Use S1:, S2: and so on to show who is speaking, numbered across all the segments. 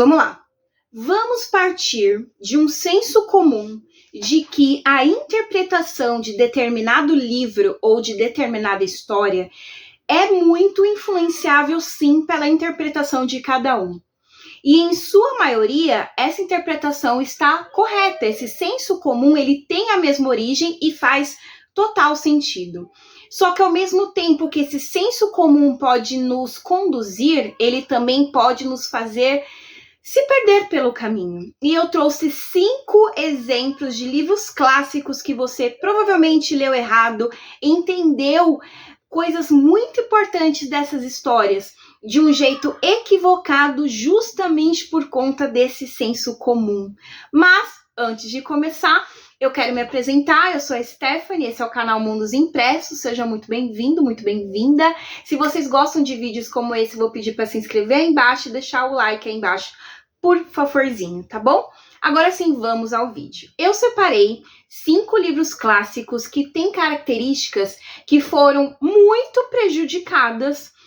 S1: Vamos lá. Vamos partir de um senso comum de que a interpretação de determinado livro ou de determinada história é muito influenciável, sim, pela interpretação de cada um. E, em sua maioria, essa interpretação está correta. Esse senso comum, ele tem a mesma origem e faz total sentido. Só que, ao mesmo tempo que esse senso comum pode nos conduzir, ele também pode nos fazer se perder pelo caminho. E eu trouxe 5 exemplos de livros clássicos que você provavelmente leu errado, entendeu coisas muito importantes dessas histórias de um jeito equivocado, justamente por conta desse senso comum. Mas, antes de começar, eu quero me apresentar. Eu sou a Stephanie, esse é o canal Mundos Impressos. Seja muito bem-vindo, muito bem-vinda. Se vocês gostam de vídeos como esse, vou pedir para se inscrever aí embaixo e deixar o like aí embaixo, por favorzinho, tá bom? Agora sim, vamos ao vídeo. Eu separei 5 livros clássicos que têm características que foram muito prejudicadas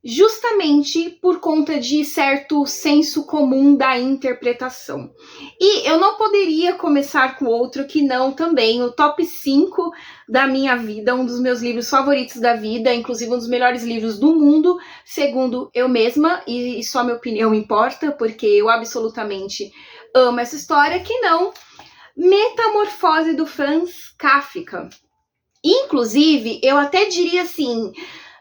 S1: justamente por conta de certo senso comum da interpretação. E eu não poderia começar com outro que não também o top 5 da minha vida, um dos meus livros favoritos da vida, inclusive um dos melhores livros do mundo, segundo eu mesma, e só minha opinião importa, porque eu absolutamente amo essa história, que não Metamorfose do Franz Kafka. Inclusive, eu até diria assim,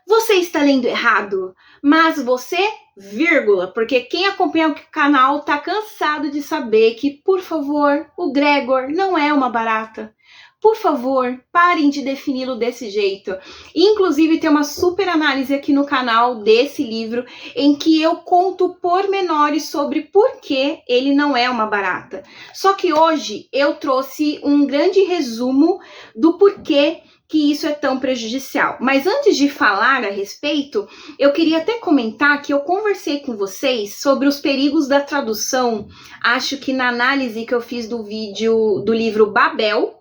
S1: você está lendo errado, mas você, vírgula, porque quem acompanha o canal tá cansado de saber que, por favor, o Gregor não é uma barata. Por favor, parem de defini-lo desse jeito. Inclusive, tem uma super análise aqui no canal desse livro, em que eu conto pormenores sobre por que ele não é uma barata. Só que hoje eu trouxe um grande resumo do porquê que isso é tão prejudicial. Mas antes de falar a respeito, eu queria até comentar que eu conversei com vocês sobre os perigos da tradução, acho que na análise que eu fiz do vídeo do livro Babel,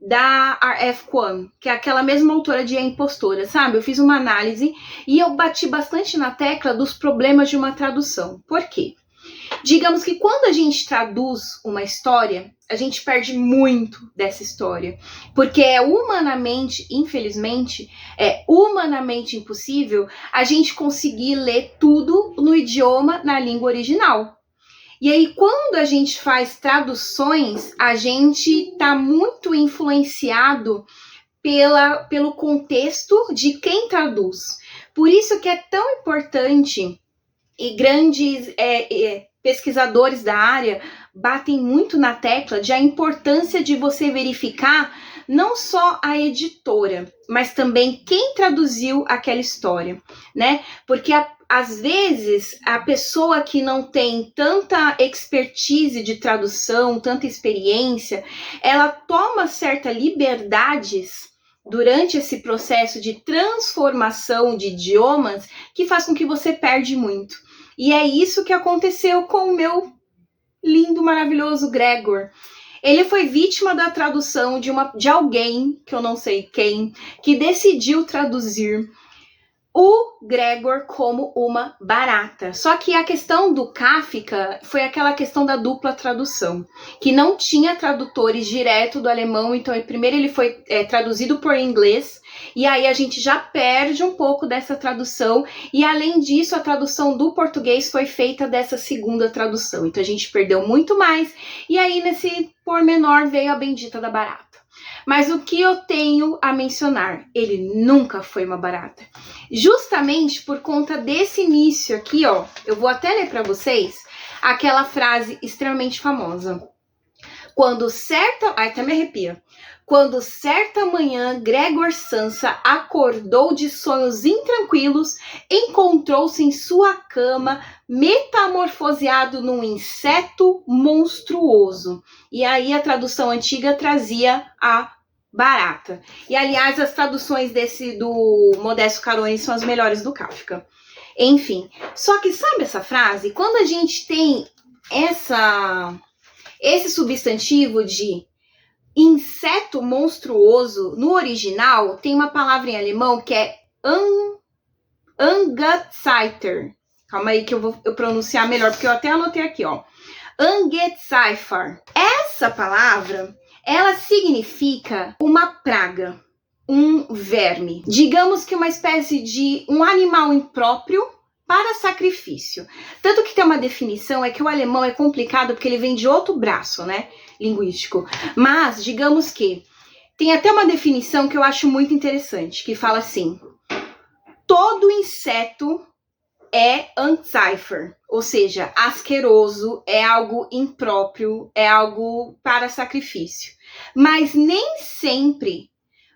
S1: da R.F. Kuang, que é aquela mesma autora de A Impostora, sabe? Eu fiz uma análise e eu bati bastante na tecla dos problemas de uma tradução. Por quê? Digamos que quando a gente traduz uma história, a gente perde muito dessa história, porque é humanamente, infelizmente, é humanamente impossível a gente conseguir ler tudo no idioma, na língua original. E aí, quando a gente faz traduções, a gente está muito influenciado pelo contexto de quem traduz. Por isso que é tão importante, e grandes pesquisadores da área batem muito na tecla de a importância de você verificar não só a editora, mas também quem traduziu aquela história, né? Porque às vezes a pessoa que não tem tanta expertise de tradução, tanta experiência, ela toma certas liberdades durante esse processo de transformação de idiomas que faz com que você perde muito. E é isso que aconteceu com o meu lindo, maravilhoso Gregor. Ele foi vítima da tradução de alguém, que eu não sei quem, que decidiu traduzir o Gregor como uma barata. Só que a questão do Kafka foi aquela questão da dupla tradução, que não tinha tradutores direto do alemão, então primeiro ele foi traduzido por inglês, e aí a gente já perde um pouco dessa tradução, e além disso a tradução do português foi feita dessa segunda tradução, então a gente perdeu muito mais, e aí nesse pormenor veio a bendita da barata. Mas o que eu tenho a mencionar? Ele nunca foi uma barata. Justamente por conta desse início aqui, ó. Eu vou até ler para vocês aquela frase extremamente famosa. Quando certa... Ai, até me arrepia. Quando certa manhã Gregor Samsa acordou de sonhos intranquilos, encontrou-se em sua cama metamorfoseado num inseto monstruoso. E aí a tradução antiga trazia a barata. E aliás, as traduções do Modesto Caroni são as melhores do Kafka. Enfim, só que sabe essa frase? Quando a gente tem esse substantivo de inseto monstruoso, no original tem uma palavra em alemão que é Angezeiter. Calma aí que eu pronunciar melhor, porque eu até anotei aqui, ó. Ungeziefer. Essa palavra, ela significa uma praga, um verme. Digamos que uma espécie de um animal impróprio para sacrifício. Tanto que tem uma definição, é que o alemão é complicado porque ele vem de outro braço, né, linguístico. Mas, digamos que, tem até uma definição que eu acho muito interessante, que fala assim: todo inseto é Ungeziefer, ou seja, asqueroso, é algo impróprio, é algo para sacrifício. Mas nem sempre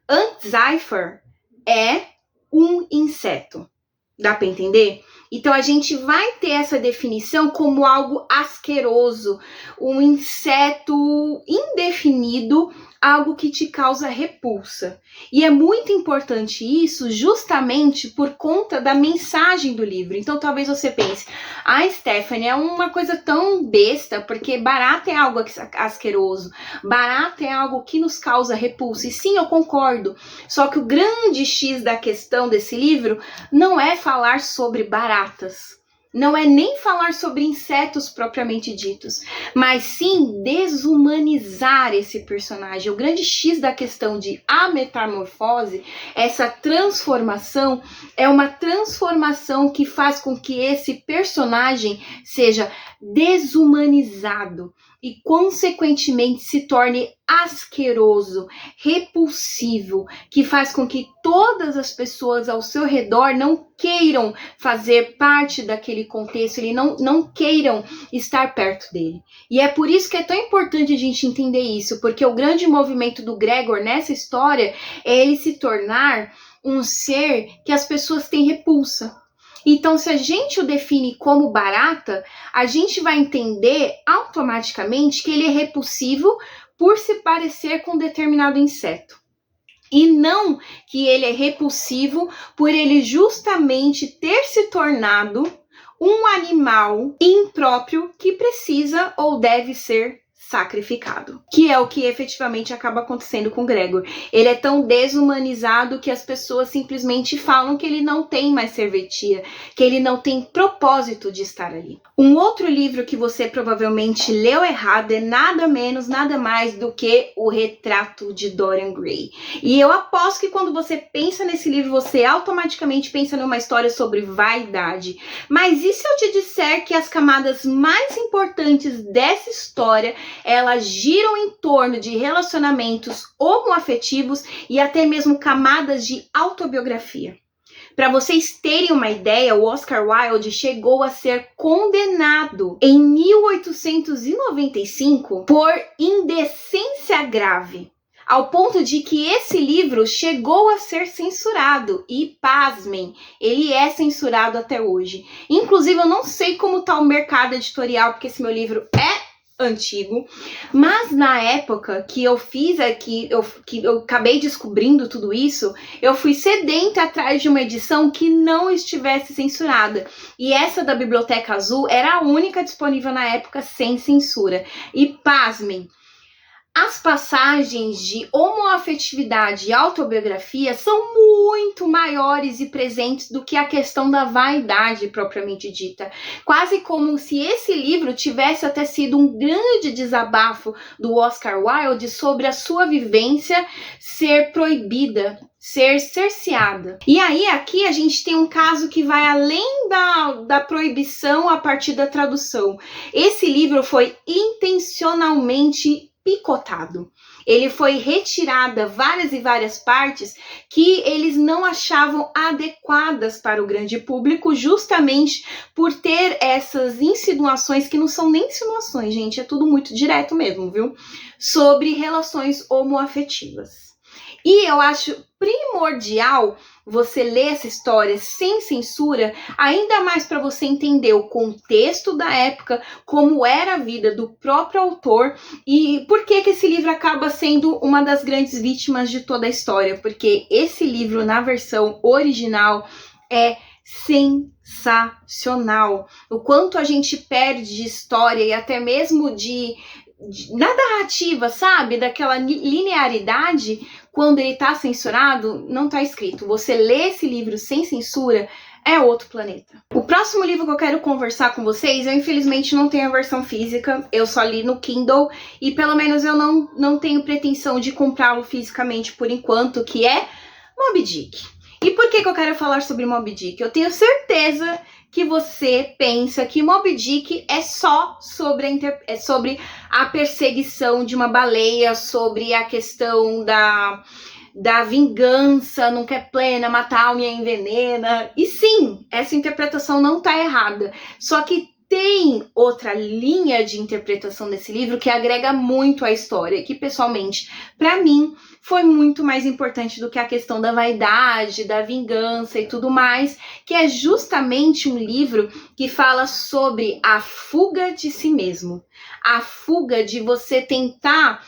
S1: Ungeziefer é um inseto. Dá para entender? Então a gente vai ter essa definição como algo asqueroso, um inseto indefinido, algo que te causa repulsa. E é muito importante isso justamente por conta da mensagem do livro. Então talvez você pense, Stephanie, é uma coisa tão besta, porque barata é algo asqueroso, barata é algo que nos causa repulsa. E sim, eu concordo. Só que o grande X da questão desse livro não é falar sobre baratas. Não é nem falar sobre insetos propriamente ditos, mas sim desumanizar esse personagem. O grande X da questão de a metamorfose, essa transformação, é uma transformação que faz com que esse personagem seja desumanizado e, consequentemente, se torne asqueroso, repulsivo, que faz com que todas as pessoas ao seu redor não queiram fazer parte daquele contexto, eles não queiram estar perto dele. E é por isso que é tão importante a gente entender isso, porque o grande movimento do Gregor nessa história é ele se tornar um ser que as pessoas têm repulsa. Então, se a gente o define como barata, a gente vai entender automaticamente que ele é repulsivo por se parecer com um determinado inseto. E não que ele é repulsivo por ele justamente ter se tornado um animal impróprio que precisa ou deve ser sacrificado, que é o que efetivamente acaba acontecendo com Gregor. Ele é tão desumanizado que as pessoas simplesmente falam que ele não tem mais serventia, que ele não tem propósito de estar ali. Um outro livro que você provavelmente leu errado é nada menos, nada mais do que O Retrato de Dorian Gray. E eu aposto que quando você pensa nesse livro, você automaticamente pensa numa história sobre vaidade. Mas e se eu te disser que as camadas mais importantes dessa história elas giram em torno de relacionamentos homoafetivos e até mesmo camadas de autobiografia? Para vocês terem uma ideia, o Oscar Wilde chegou a ser condenado em 1895 por indecência grave, ao ponto de que esse livro chegou a ser censurado. E, pasmem, ele é censurado até hoje. Inclusive, eu não sei como está o mercado editorial, porque esse meu livro é antigo, mas na época que eu fiz aqui, que eu acabei descobrindo tudo isso, eu fui sedenta atrás de uma edição que não estivesse censurada, e essa da Biblioteca Azul era a única disponível na época sem censura. E pasmem, as passagens de homoafetividade e autobiografia são muito maiores e presentes do que a questão da vaidade propriamente dita. Quase como se esse livro tivesse até sido um grande desabafo do Oscar Wilde sobre a sua vivência ser proibida, ser cerceada. E aí aqui a gente tem um caso que vai além da proibição a partir da tradução. Esse livro foi intencionalmente picotado. Ele foi retirada várias e várias partes que eles não achavam adequadas para o grande público, justamente por ter essas insinuações, que não são nem insinuações, gente, é tudo muito direto mesmo, viu? Sobre relações homoafetivas. E eu acho primordial você ler essa história sem censura, ainda mais para você entender o contexto da época, como era a vida do próprio autor e por que esse livro acaba sendo uma das grandes vítimas de toda a história, porque esse livro, na versão original, é sensacional. O quanto a gente perde de história e até mesmo na narrativa, sabe? Daquela linearidade, quando ele tá censurado, não tá escrito. Você lê esse livro sem censura, é outro planeta. O próximo livro que eu quero conversar com vocês, eu infelizmente não tenho a versão física, eu só li no Kindle e pelo menos eu não tenho pretensão de comprá-lo fisicamente por enquanto, que é Moby Dick. E por que eu quero falar sobre Moby Dick? Eu tenho certeza que você pensa que Moby Dick é só sobre a perseguição de uma baleia, sobre a questão da vingança, nunca é plena, mata a alma e a envenena. E sim, essa interpretação não tá errada. Só que tem outra linha de interpretação desse livro que agrega muito à história, que pessoalmente, para mim, foi muito mais importante do que a questão da vaidade, da vingança e tudo mais, que é justamente um livro que fala sobre a fuga de si mesmo. A fuga de você tentar,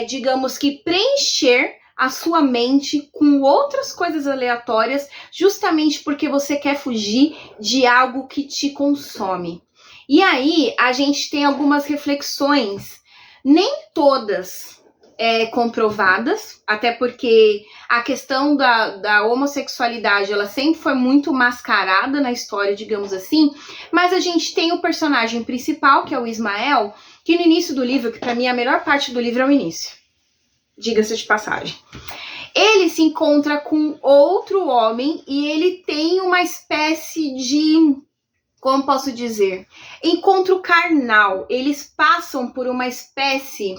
S1: digamos que, preencher a sua mente com outras coisas aleatórias, justamente porque você quer fugir de algo que te consome. E aí, a gente tem algumas reflexões, nem todas comprovadas, até porque a questão da homossexualidade, ela sempre foi muito mascarada na história, digamos assim, mas a gente tem o personagem principal, que é o Ismael, que no início do livro, que pra mim a melhor parte do livro é o início, diga-se de passagem. Ele se encontra com outro homem e ele tem uma espécie de, como posso dizer, encontro carnal. Eles passam por uma espécie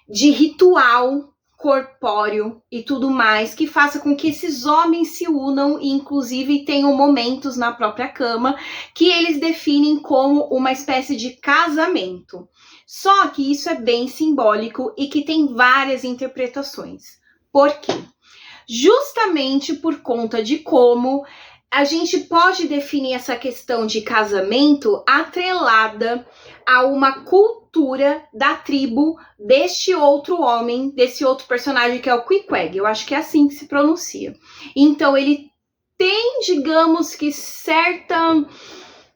S1: de ritual corpóreo e tudo mais, que faça com que esses homens se unam e inclusive tenham momentos na própria cama que eles definem como uma espécie de casamento. Só que isso é bem simbólico e que tem várias interpretações. Por quê? Justamente por conta de como a gente pode definir essa questão de casamento atrelada a uma cultura da tribo deste outro homem, desse outro personagem que é o Queequeg. Eu acho que é assim que se pronuncia. Então ele tem, digamos que certa,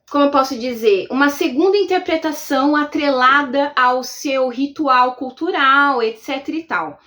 S1: como eu posso dizer, uma segunda interpretação atrelada ao seu ritual cultural, etc e tal.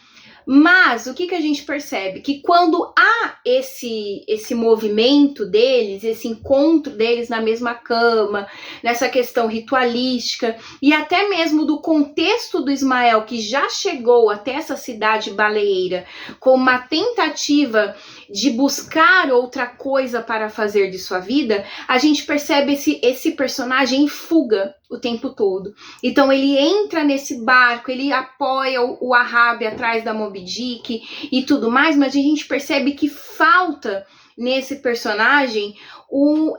S1: Mas o que a gente percebe? Que quando há esse movimento deles, esse encontro deles na mesma cama, nessa questão ritualística, e até mesmo do contexto do Ismael, que já chegou até essa cidade baleeira com uma tentativa de buscar outra coisa para fazer de sua vida, a gente percebe esse personagem em fuga o tempo todo. Então ele entra nesse barco, ele apoia o Ahab atrás da Moby Dick e tudo mais, mas a gente percebe que falta nesse personagem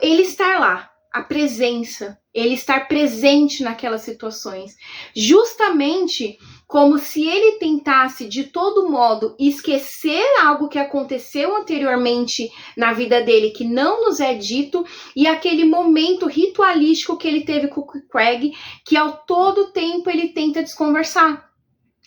S1: ele estar lá, a presença, ele estar presente naquelas situações, justamente como se ele tentasse de todo modo esquecer algo que aconteceu anteriormente na vida dele, que não nos é dito, e aquele momento ritualístico que ele teve com o Queequeg, que ao todo tempo ele tenta desconversar.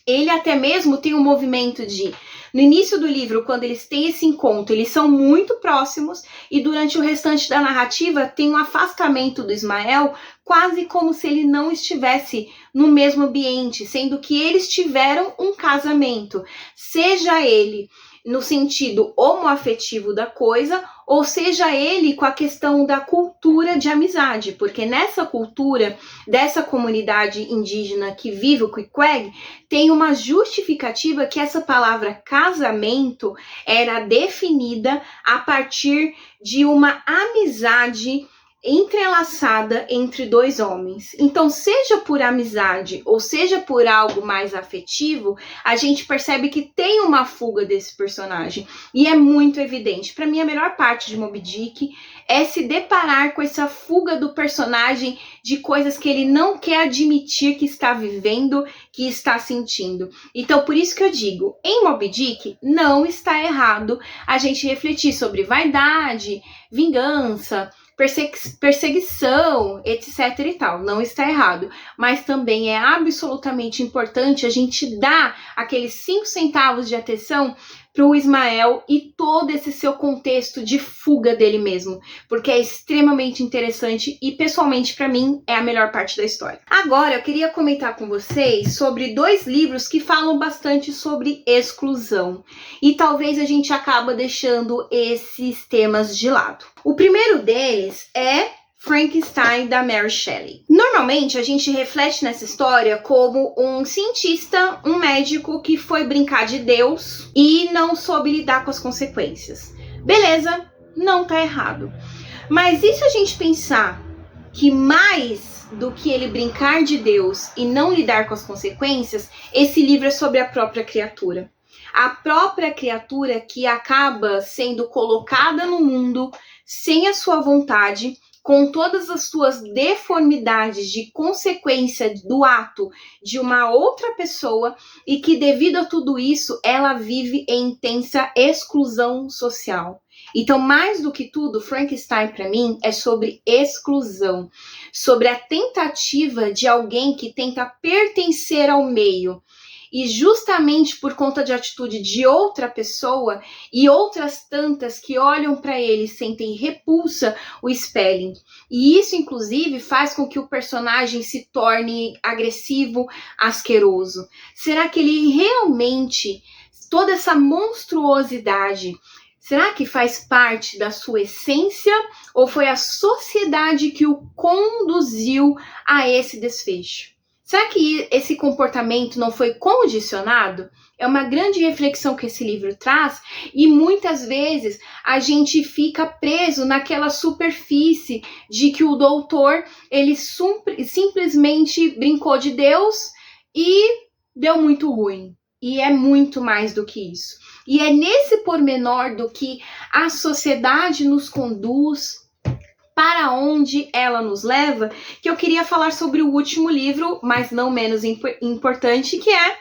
S1: Ele até mesmo tem um movimento de, no início do livro, quando eles têm esse encontro, eles são muito próximos e durante o restante da narrativa tem um afastamento do Ismael, quase como se ele não estivesse no mesmo ambiente, sendo que eles tiveram um casamento, seja ele no sentido homoafetivo da coisa, ou seja ele com a questão da cultura de amizade, porque nessa cultura dessa comunidade indígena que vive o Queequeg, tem uma justificativa que essa palavra casamento era definida a partir de uma amizade entrelaçada entre dois homens. Então, seja por amizade ou seja por algo mais afetivo, a gente percebe que tem uma fuga desse personagem. E é muito evidente. Para mim, a melhor parte de Moby Dick é se deparar com essa fuga do personagem de coisas que ele não quer admitir que está vivendo, que está sentindo. Então, por isso que eu digo, em Moby Dick, não está errado a gente refletir sobre vaidade, vingança, perseguição, etc e tal, não está errado, mas também é absolutamente importante a gente dar aqueles 5 centavos de atenção para o Ismael e todo esse seu contexto de fuga dele mesmo, porque é extremamente interessante e, pessoalmente, para mim, é a melhor parte da história. Agora, eu queria comentar com vocês sobre 2 livros que falam bastante sobre exclusão, e talvez a gente acaba deixando esses temas de lado. O primeiro deles é Frankenstein, da Mary Shelley. Normalmente, a gente reflete nessa história como um cientista, um médico que foi brincar de Deus e não soube lidar com as consequências. Beleza, não tá errado. Mas e se a gente pensar que mais do que ele brincar de Deus e não lidar com as consequências, esse livro é sobre a própria criatura. A própria criatura que acaba sendo colocada no mundo sem a sua vontade, com todas as suas deformidades de consequência do ato de uma outra pessoa, e que devido a tudo isso, ela vive em intensa exclusão social. Então, mais do que tudo, Frankenstein para mim é sobre exclusão, sobre a tentativa de alguém que tenta pertencer ao meio. E justamente por conta de atitude de outra pessoa e outras tantas que olham para ele e sentem repulsa, o expelem. E isso, inclusive, faz com que o personagem se torne agressivo, asqueroso. Será que ele realmente, toda essa monstruosidade, será que faz parte da sua essência ou foi a sociedade que o conduziu a esse desfecho? Será que esse comportamento não foi condicionado? É uma grande reflexão que esse livro traz, e muitas vezes a gente fica preso naquela superfície de que o doutor, ele simplesmente brincou de Deus e deu muito ruim. E é muito mais do que isso. E é nesse pormenor do que a sociedade nos conduz, para onde ela nos leva, que eu queria falar sobre o último livro, mas não menos importante, que é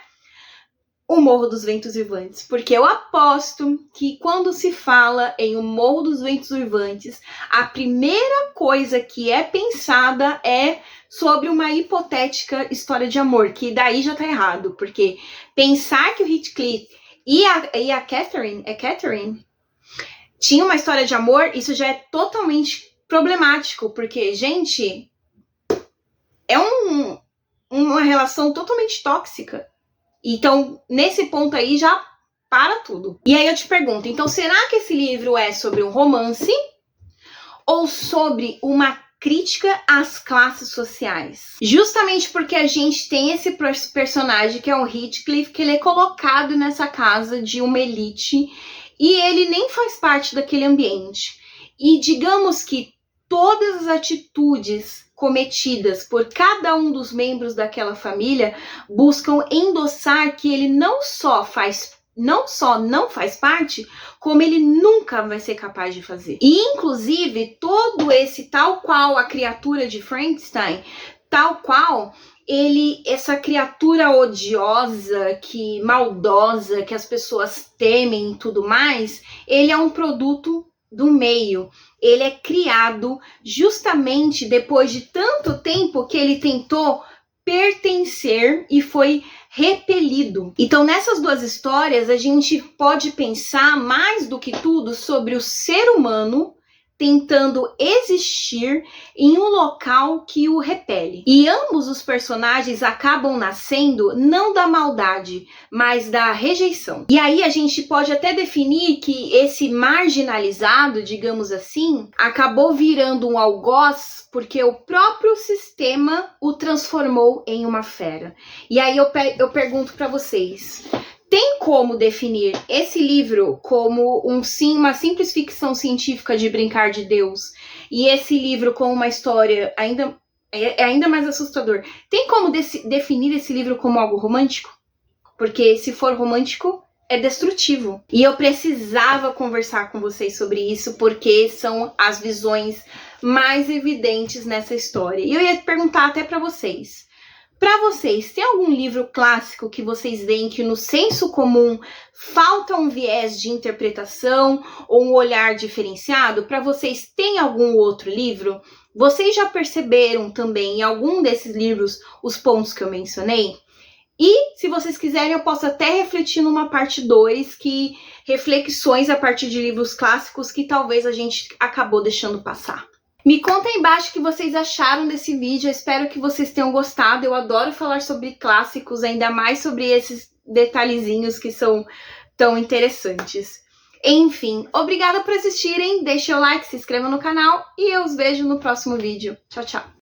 S1: O Morro dos Ventos Uivantes. Porque eu aposto que quando se fala em O Morro dos Ventos Uivantes, a primeira coisa que é pensada é sobre uma hipotética história de amor, que daí já tá errado, porque pensar que o Heathcliff e a Catherine tinham uma história de amor, isso já é totalmente problemático, porque, gente, é uma relação totalmente tóxica. Então, nesse ponto aí, já para tudo. E aí eu te pergunto, então, será que esse livro é sobre um romance ou sobre uma crítica às classes sociais? Justamente porque a gente tem esse personagem que é o Heathcliff, que ele é colocado nessa casa de uma elite e ele nem faz parte daquele ambiente. E digamos que todas as atitudes cometidas por cada um dos membros daquela família buscam endossar que ele não só não faz parte, como ele nunca vai ser capaz de fazer. E, inclusive, todo esse tal qual a criatura de Frankenstein, tal qual essa criatura odiosa, maldosa, que as pessoas temem e tudo mais, ele é um produto do meio. Ele é criado justamente depois de tanto tempo que ele tentou pertencer e foi repelido. Então, nessas 2 histórias, a gente pode pensar mais do que tudo sobre o ser humano tentando existir em um local que o repele. E ambos os personagens acabam nascendo não da maldade, mas da rejeição. E aí a gente pode até definir que esse marginalizado, digamos assim, acabou virando um algoz porque o próprio sistema o transformou em uma fera. E aí eu pergunto para vocês, tem como definir esse livro como uma simples ficção científica de brincar de Deus, e esse livro como uma história ainda mais assustador? Tem como definir esse livro como algo romântico? Porque se for romântico, é destrutivo. E eu precisava conversar com vocês sobre isso, porque são as visões mais evidentes nessa história. E eu ia perguntar até para vocês. Para vocês, tem algum livro clássico que vocês veem que no senso comum falta um viés de interpretação ou um olhar diferenciado? Para vocês, tem algum outro livro? Vocês já perceberam também em algum desses livros os pontos que eu mencionei? E, se vocês quiserem, eu posso até refletir numa parte 2, que reflexões a partir de livros clássicos que talvez a gente acabou deixando passar. Me conta aí embaixo o que vocês acharam desse vídeo, eu espero que vocês tenham gostado. Eu adoro falar sobre clássicos, ainda mais sobre esses detalhezinhos que são tão interessantes. Enfim, obrigada por assistirem, deixem o like, se inscrevam no canal e eu os vejo no próximo vídeo. Tchau, tchau!